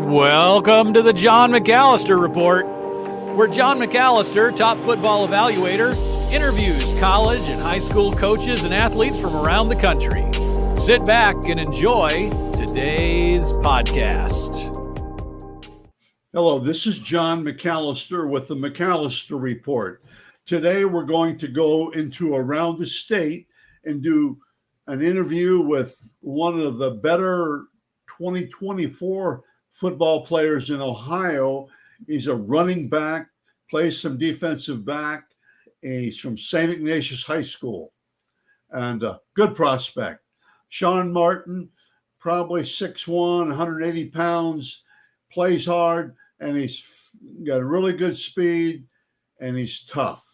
Welcome to the John McAllister Report, where John McAllister, top football evaluator, interviews college and high school coaches and athletes from around the country. Sit back and enjoy today's podcast. Hello, this is John McAllister with the McAllister Report. Today we're going to go into around the state and do an interview with one of the better 2024 football players in Ohio. He's a running back, plays some defensive back, and he's from St. Ignatius High School, and a good prospect. Sean Martin, probably 6'1", 180 pounds, plays hard, and he's got really good speed, and he's tough.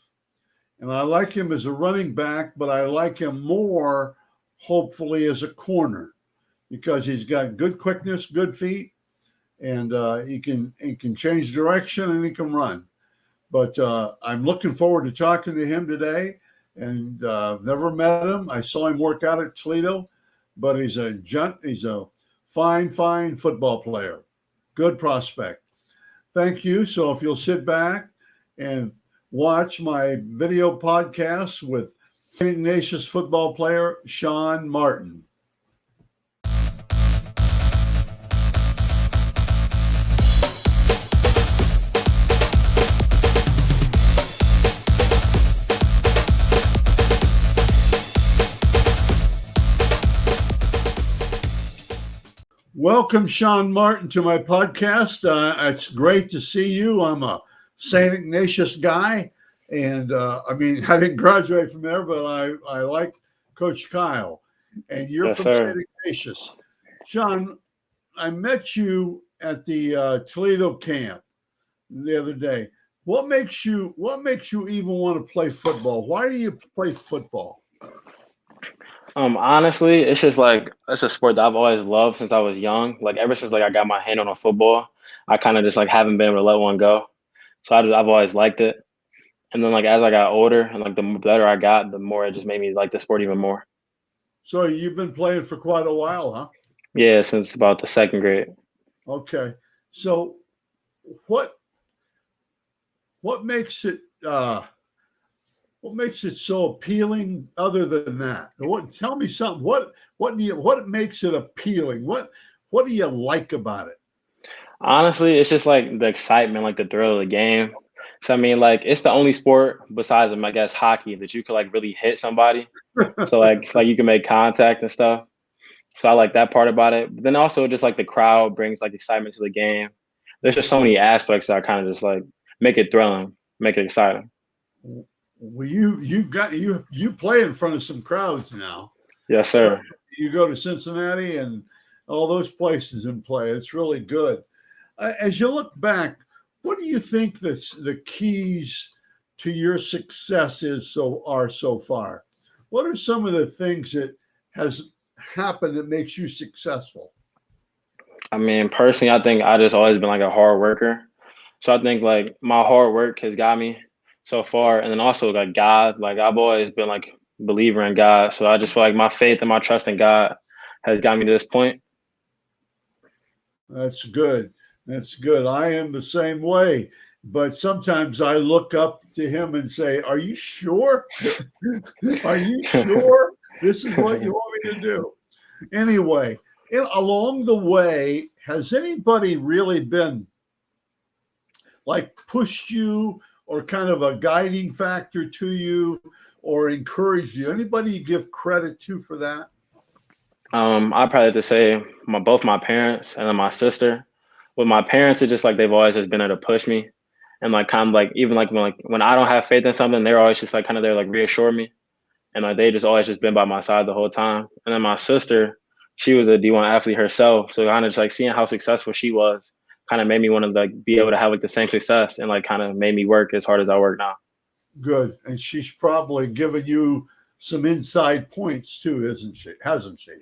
And I like him as a running back, but I like him more, hopefully, as a corner, because he's got good quickness, good feet, and he can change direction and he can run. But I'm looking forward to talking to him today. And never met him. I saw him work out at Toledo, but he's a fine football player. Good prospect. Thank you. So if you'll sit back and watch my video podcast with St. Ignatius football player Sean Martin. Welcome, Sean Martin, to my podcast. It's great to see you. I'm a St. Ignatius guy, and I didn't graduate from there, but I like Coach Kyle, and you're Yes, from sir. St. Ignatius. Sean, I met you at the Toledo camp the other day. What makes you even want to play football? Why do you play football? Honestly, it's just like it's a sport that I've always loved since I was young. Like ever since I got my hand on a football, I kind of just haven't been able to let one go. So I've always liked it. And then as I got older and the better I got, the more it just made me like the sport even more. So you've been playing for quite a while, huh? Yeah, since about the second grade. Okay. So what makes it so appealing other than that? Tell me something. What makes it appealing? What do you like about it? Honestly, it's just the excitement, the thrill of the game. So it's the only sport besides I guess hockey that you could really hit somebody. So you can make contact and stuff. So I like that part about it. But then also just the crowd brings excitement to the game. There's just so many aspects that kind of just make it thrilling, make it exciting. Well, you play in front of some crowds now. Yes, sir. You go to Cincinnati and all those places and play. It's really good. As you look back, what do you think the keys to your success are so far? What are some of the things that has happened that makes you successful? Personally, I think I just always been a hard worker. So I think my hard work has got me so far. And then also God, I've always been believer in God. So I just feel my faith and my trust in God has got me to this point. That's good. That's good. I am the same way. But sometimes I look up to him and say, are you sure? Are you sure this is what you want me to do? Anyway, along the way, has anybody really been pushed you or kind of a guiding factor to you or encouraged you? Anybody you give credit to for that? I probably have to say both my parents and then my sister. With my parents, it's just they've always just been there to push me, and even when I don't have faith in something, they're always just kind of there reassure me, and they just always just been by my side the whole time. And then my sister, she was a D1 athlete herself, so kind of just seeing how successful she was kind of made me want to be able to have the same success, and kind of made me work as hard as I work now. Good, and she's probably given you some inside points too, hasn't she?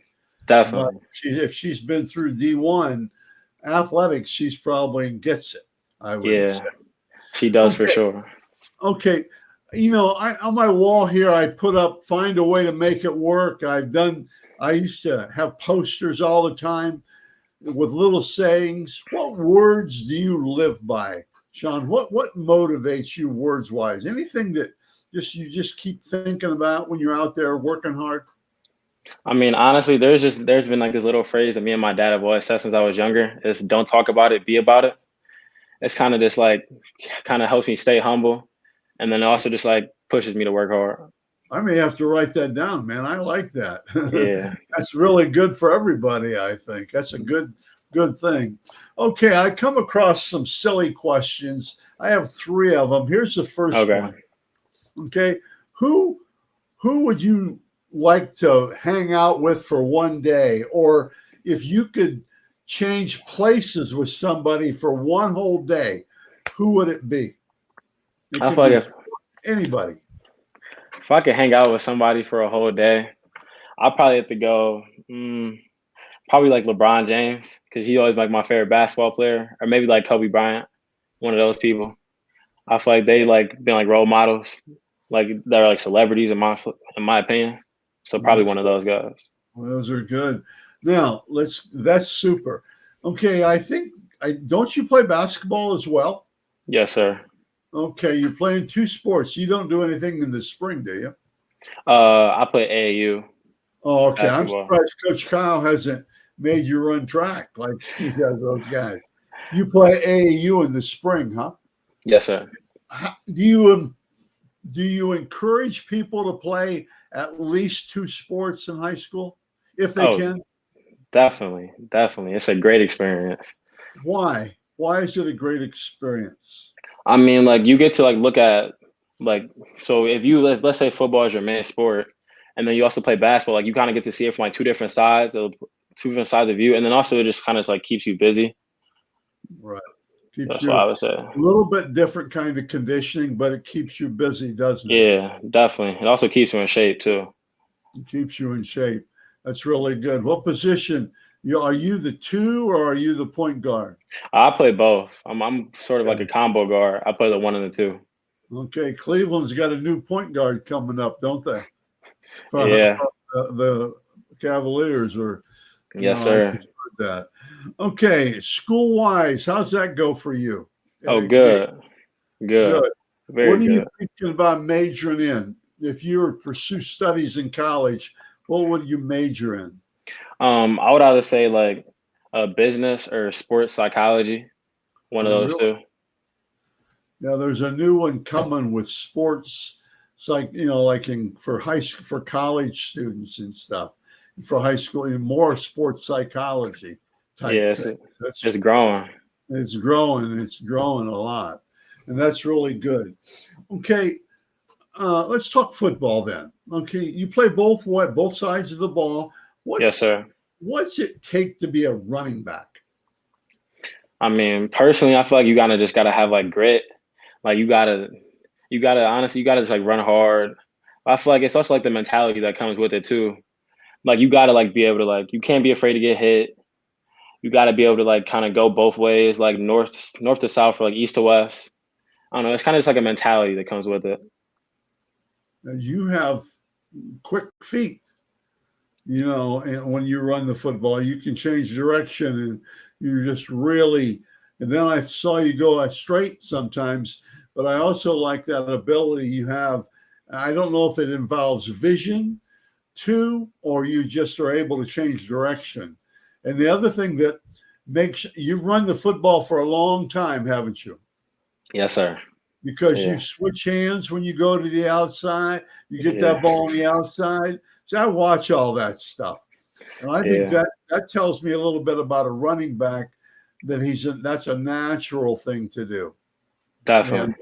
Definitely. If she's been through D1 athletics, she's probably gets it. I would say. She does for sure. Okay. On my wall here, I put up, find a way to make it work. I used to have posters all the time. with little sayings. What words do you live by, Sean? What motivates you words wise? Anything that you just keep thinking about when you're out there working hard? I mean, honestly, there's been like this little phrase that me and my dad have always said since I was younger. Is don't talk about it, be about it. It's kind of just like kind of helps me stay humble, and then it also just like pushes me to work hard. I may have to write that down, man. I like that. Yeah. That's really good for everybody, I think. That's a good thing. Okay, I come across some silly questions. I have 3 of them. Here's the first Okay. one. Okay. Who would you like to hang out with for one day? Or if you could change places with somebody for one whole day, who would it be? I feel like Anybody. if I could hang out with somebody for a whole day, I'll probably have to go probably like LeBron James, because he always like my favorite basketball player, or maybe like Kobe Bryant, one of those people. I feel like they like been like role models, like they're like celebrities in my opinion. So probably one of those guys. Well, those are good. Now that's super. Okay, I think don't you play basketball as well? Yes, sir. Okay, you're playing 2 sports. You don't do anything in the spring, do you? I play AAU. Oh, okay. Basketball. I'm surprised Coach Kyle hasn't made you run track like he does those guys. You play AAU in the spring, huh? Yes, sir. Do you encourage people to play at least 2 sports in high school if they can? Definitely. It's a great experience. Why? Why is it a great experience? I mean, like you get to like look at like, so if let's say football is your main sport, and then you also play basketball, like you kind of get to see it from like two different sides of view, and then also it just kind of like keeps you busy. Right. That's what I would say. A little bit different kind of conditioning, but it keeps you busy, doesn't it? Yeah, definitely. It also keeps you in shape too. It keeps you in shape. That's really good. What position? Are you the 2 or are you the point guard? I play both. I'm sort of like a combo guard. I play the 1 and the 2. Okay, Cleveland's got a new point guard coming up, don't they? Yeah. The Cavaliers or yes, sir. That. Okay, school-wise, how's that go for you? Oh, good. Very What are good. you thinking about majoring in? If you were to pursue studies in college, what would you major in? I would either say like business or sports psychology. One of those two. Now there's a new one coming with sports, it's like for college students and stuff. For high school, and more sports psychology type. Yes, it's growing. It's growing a lot, and that's really good. Okay, let's talk football then. Okay, you play both sides of the ball. Yes, sir. What's it take to be a running back? I mean, personally, I feel like you gotta have like grit. Like you gotta just like run hard. I feel like it's also like the mentality that comes with it too. Like you gotta like be able to like, you can't be afraid to get hit. You gotta be able to like kind of go both ways, like north to south or like east to west. I don't know. It's kind of just like a mentality that comes with it. Now you have quick feet, and when you run the football, you can change direction and you're just really, and then I saw you go straight sometimes, but I also like that ability you have. I don't know if it involves vision too, or you just are able to change direction. And the other thing that you've run the football for a long time, haven't you? Yes, sir. Because you switch hands when you go to the outside, you get that ball on the outside. So I watch all that stuff. And I think that tells me a little bit about a running back, that that's a natural thing to do. Definitely. And,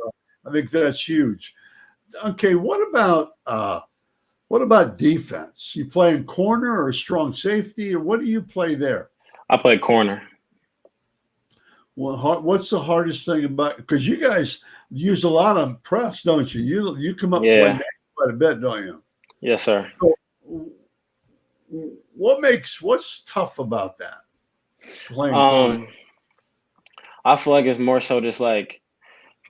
I think that's huge. Okay, what about defense? You play in corner or strong safety, or what do you play there? I play corner. Well, what's the hardest thing about, because you guys use a lot of press, don't you? You come up and play quite a bit, don't you? Yes, sir. So what's tough about that? Playing corner? I feel like it's more so just like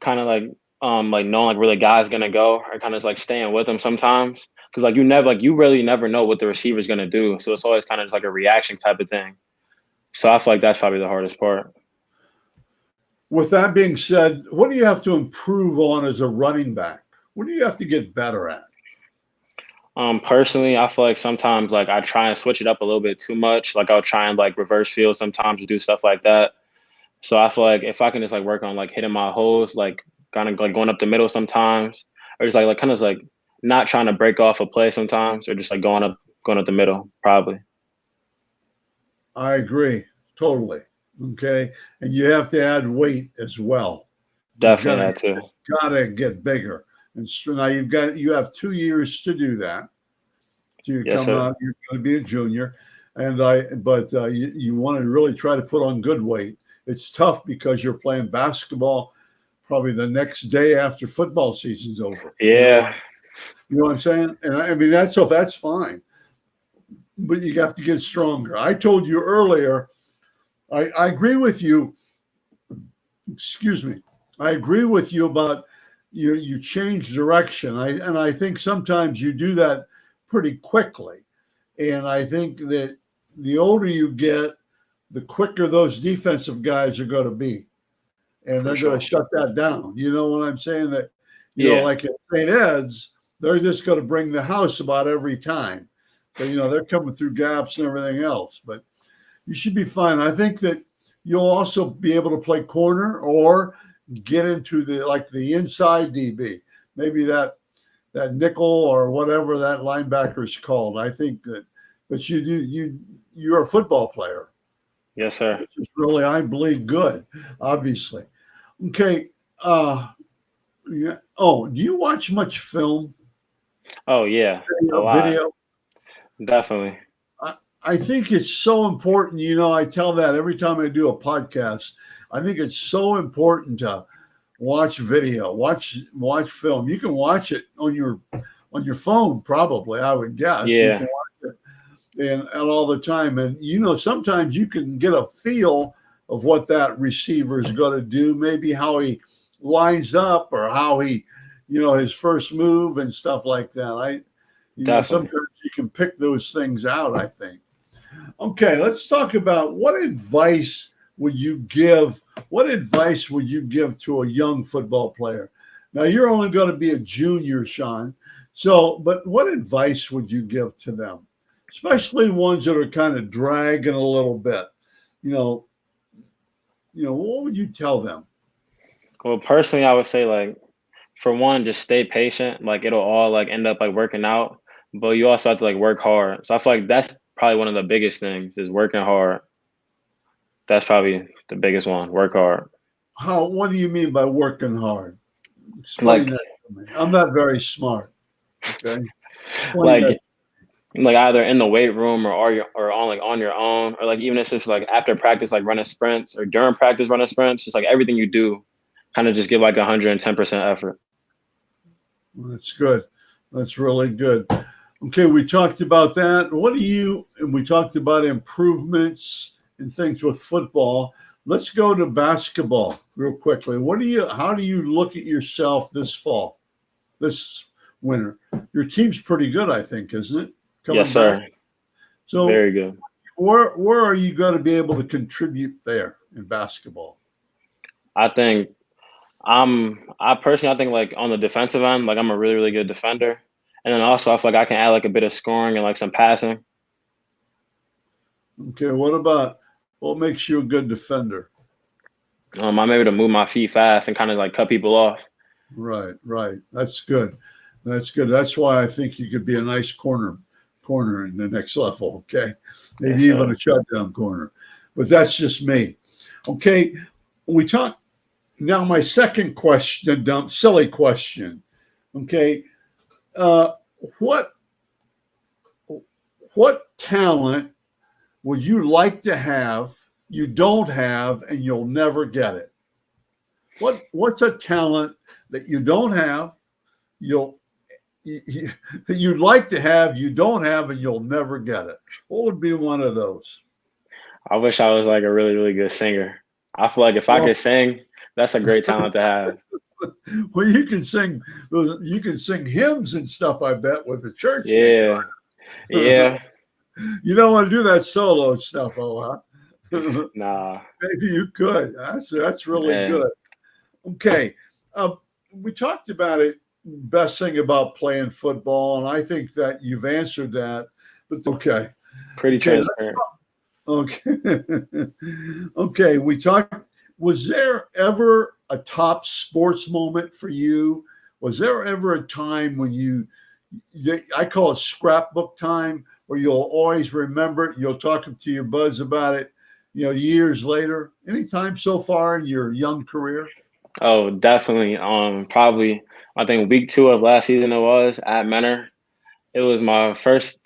kind of like knowing like where the guy's gonna go, or kind of like staying with him sometimes, because like you really never know what the receiver's gonna do, so it's always kind of just like a reaction type of thing. So I feel like that's probably the hardest part. With that being said, what do you have to improve on as a running back? What do you have to get better at? Personally, I feel like sometimes like I try and switch it up a little bit too much. Like I'll try and like reverse field sometimes to do stuff like that. So I feel like if I can just like work on like hitting my holes, like kind of like going up the middle sometimes, or just like kind of like not trying to break off a play sometimes, or just like going up the middle, probably. I agree totally. Okay, and you have to add weight as well. You've Definitely that too. got to get bigger. And so now you have 2 years to do that. To Yes, come sir. out, you're going to be a junior, but you want to really try to put on good weight. It's tough because you're playing basketball probably the next day after football season's over. Yeah. You know what I'm saying? And I mean that's fine, but you have to get stronger. I told you earlier. I agree with you. Excuse me. I agree with you about you change direction. I think sometimes you do that pretty quickly. And I think that the older you get, the quicker those defensive guys are going to be. And they're going to shut that down. You know what I'm saying? That, Yeah. like at St. Ed's, they're just going to bring the house about every time. So, they're coming through gaps and everything else. But you should be fine. I think that you'll also be able to play corner or get into the inside DB. Maybe that nickel or whatever that linebacker is called. I think that, but you're a football player. Yes, sir. Which is really, I believe, good, obviously. Okay. Yeah. Oh, do you watch much film? Oh yeah. A lot. Video? Definitely. I think it's so important. I tell that every time I do a podcast. I think it's so important to watch video, watch film. You can watch it on your phone, probably, I would guess. Yeah. You can watch it and all the time. And sometimes you can get a feel of what that receiver is going to do, maybe how he lines up or how he, his first move and stuff like that. Sometimes you can pick those things out, I think. Okay, let's talk about what advice would you give to a young football player? Now, you're only going to be a junior, Sean. But what advice would you give to them, especially ones that are kind of dragging a little bit? What would you tell them? Well, personally, I would say like, for one, just stay patient. Like it'll all like end up like working out, but you also have to like work hard. So I feel like that's probably one of the biggest things is working hard. That's probably the biggest one. Work hard. What do you mean by working hard? Explain that to me. I'm not very smart. Okay. Like either in the weight room or on your own, or like even if it's like after practice, like running sprints, or during practice running sprints, just like everything you do, kind of just give like 110% effort. Well, that's good. That's really good. Okay, we talked about that. And we talked about improvements and things with football. Let's go to basketball real quickly. How do you look at yourself this winter? Your team's pretty good, I think, isn't it? Yes, sir. So very good. Where are you going to be able to contribute there in basketball? I think I personally think like on the defensive end, like I'm a really, really good defender. And then also I feel like I can add like a bit of scoring and like some passing. Okay, what makes you a good defender? I'm able to move my feet fast and kind of like cut people off. Right. That's good. That's why I think you could be a nice corner in the next level. Okay, maybe even a shutdown corner, but that's just me. Okay, we talk now. My second question, silly question. Okay, what talent would you like to have? You don't have, and you'll never get it. What's a talent that you don't have? That you'd like to have, you don't have, and you'll never get it. What would be one of those? I wish I was like a really, really good singer. I feel like if I could sing, that's a great talent to have. Well, you can sing hymns and stuff, I bet, with the church. Yeah. You don't want to do that solo stuff, huh? Nah. Maybe you could. That's really Yeah. good. Okay. We talked about it, best thing about playing football, and I think that you've answered that. But okay. Pretty Okay. transparent. Okay. Okay. We talked. Was there ever a top sports moment for you? Was there ever a time when I call it scrapbook time, where you'll always remember it, you'll talk to your buds about it, years later? Any time so far in your young career? Oh, definitely. Probably I think week 2 of last season it was at Menor. It was my first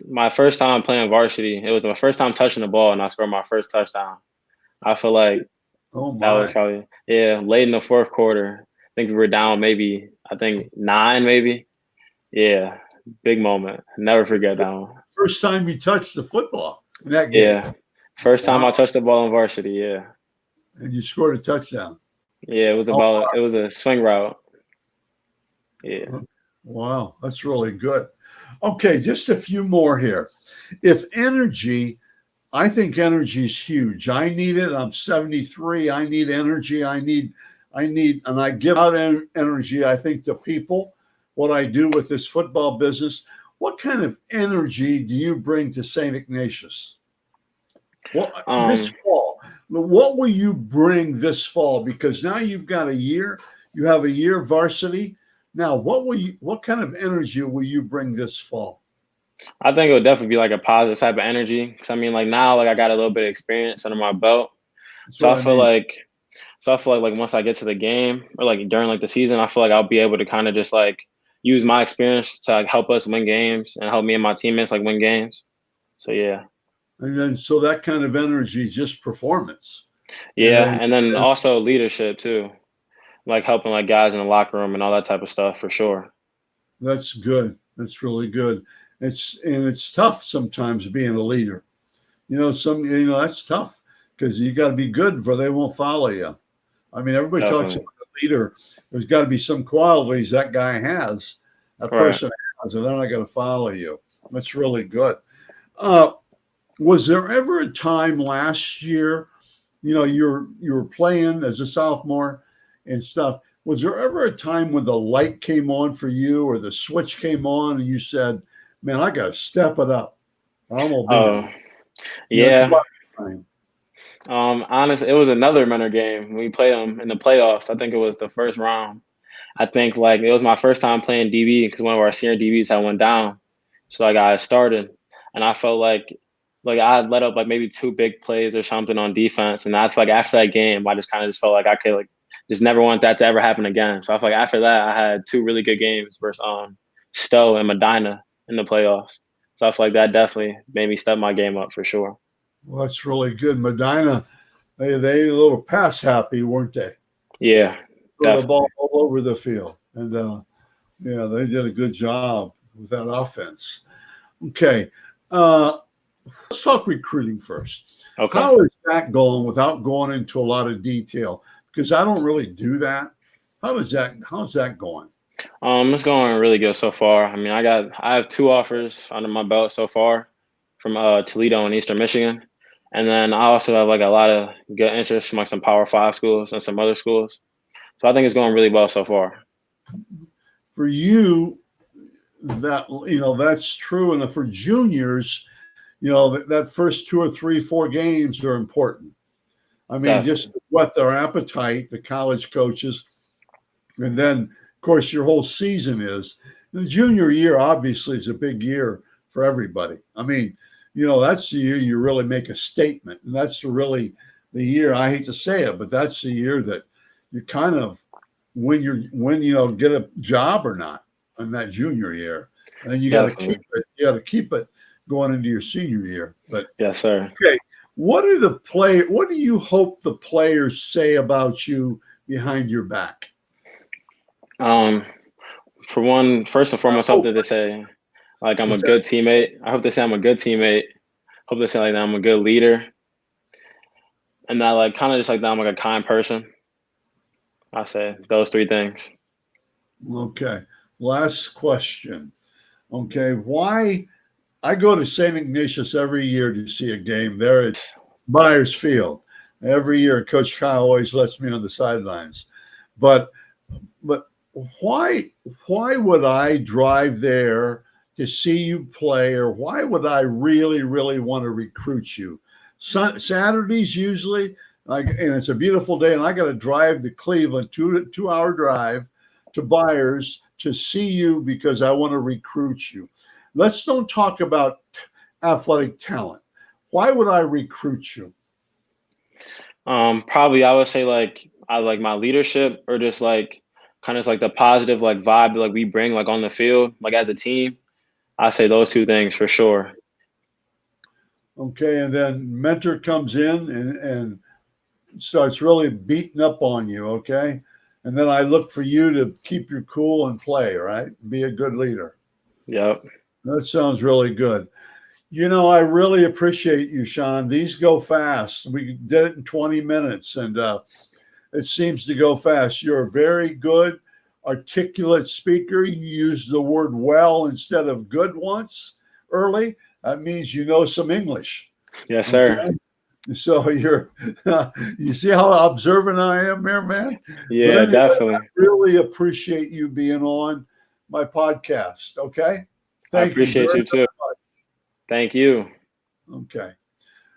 time playing varsity. It was my first time touching the ball and I scored my first touchdown. I feel like Oh that was my. probably, yeah, late in the fourth quarter. I think we were down maybe, I think 9 maybe. Yeah, big moment. Never forget that one. First time you touched the football in that game. Yeah. First time Wow. I touched the ball in varsity, yeah. And you scored a touchdown. Yeah, Oh, it was a swing route. Yeah. wow. That's really good. Okay, just a few more here. I think energy is huge. I need it. I'm 73. I need energy. And I give out energy, I think, to people, what I do with this football business. What kind of energy do you bring to St. Ignatius? Well, this fall, what will you bring this fall? Because now you've got a year, you have a year varsity. Now, what kind of energy will you bring this fall? I think it would definitely be like a positive type of energy. Cause I mean, like now, like I got a little bit of experience under my belt. That's So what I I feel mean. like, like once I get to the game or like during like the season, I feel like I'll be able to kind of just like use my experience to like help us win games and help me and my teammates like win games. So yeah. And then, so that kind of energy, just performance. And Yeah. then, And then also leadership too, like helping like guys in the locker room and all that type of stuff for sure. that's good. That's really good. It's tough sometimes being a leader. That's tough because you got to be good, for they won't follow you. I mean, everybody talks about Definitely. a leader. There's got to be some qualities that guy has, that Right. person has, and they're not going to follow you. That's really good. Uh, was there ever a time last year, you were playing as a sophomore and stuff? Was there ever a time when the light came on for you, or the switch came on, and you said, "Man, I got to step it up. I'm gonna be Oh, one." Come yeah. on. Honestly, it was another Menor game. We played them in the playoffs. I think it was the first round. I think like it was my first time playing DB because one of our senior DBs had went down. So like I started and I felt like I had let up like maybe 2 big plays or something on defense. And I feel like after that game, I just kind of just felt like I could like just never want that to ever happen again. So I feel like after that, I had 2 really good games versus Stowe and Medina in the playoffs. So I feel like that definitely made me step my game up for sure. Well, that's really good. Medina, they a little pass happy, weren't they? Yeah, Throw the definitely. ball all over the field, and yeah, they did a good job with that offense. Okay, let's talk recruiting first. Okay. How is that going? Without going into a lot of detail, because I don't really do that. How's that going? It's going really good so far. I mean, I have 2 offers under my belt so far from Toledo and Eastern Michigan, and then I also have like a lot of good interest from like some Power 5 schools and some other schools. So I think it's going really well so far. For you, that's true, and for juniors, that first 2 or 3, 4 games are important. I mean, just Definitely. to whet their appetite, the college coaches, and then of course your whole season is. The junior year obviously is a big year for everybody. I mean, that's the year you really make a statement, and that's really the year. I hate to say it, but that's the year that you kind of get a job or not in that junior year, and you got to keep Definitely. it. You got to keep it going into your senior year. But Yes, sir. okay, what do you hope the players say about you behind your back? Um, for one, first and foremost, I hope Oh, that they say like I'm a what's that? good teammate. I hope they say I'm a good teammate. Hope they say like that I'm a good leader, and that like kind of just like that I'm like a kind person. I say those 3 things. Okay. Last question. Okay. Why? I go to St. Ignatius every year to see a game there at Myers Field. Every year, Coach Kyle always lets me on the sidelines. But why would I drive there to see you play, or why would I really want to recruit you? Saturdays usually, and it's a beautiful day, and I got to drive to Cleveland, 2-hour drive to Byers to see you because I want to recruit you. Let's don't talk about athletic talent. Why would I recruit you? Probably I would say like I like my leadership, or just like kind of like the positive like vibe that like we bring like on the field, like as a team. I say those two things for sure. Okay, and then mentor comes in and starts really beating up on you, okay? And then I look for you to keep your cool and play, right? Be a good leader. Yep. That sounds really good. I really appreciate you, Sean. These go fast. We did it in 20 minutes, and it seems to go fast. You're a very good, articulate speaker. You used the word well instead of good once early. That means you know some English. Yes, sir. Okay? So you see how observant I am here, man? Yeah, But anyway, definitely. I really appreciate you being on my podcast. Okay. I Thank you appreciate very you too. Thank you. much. Okay.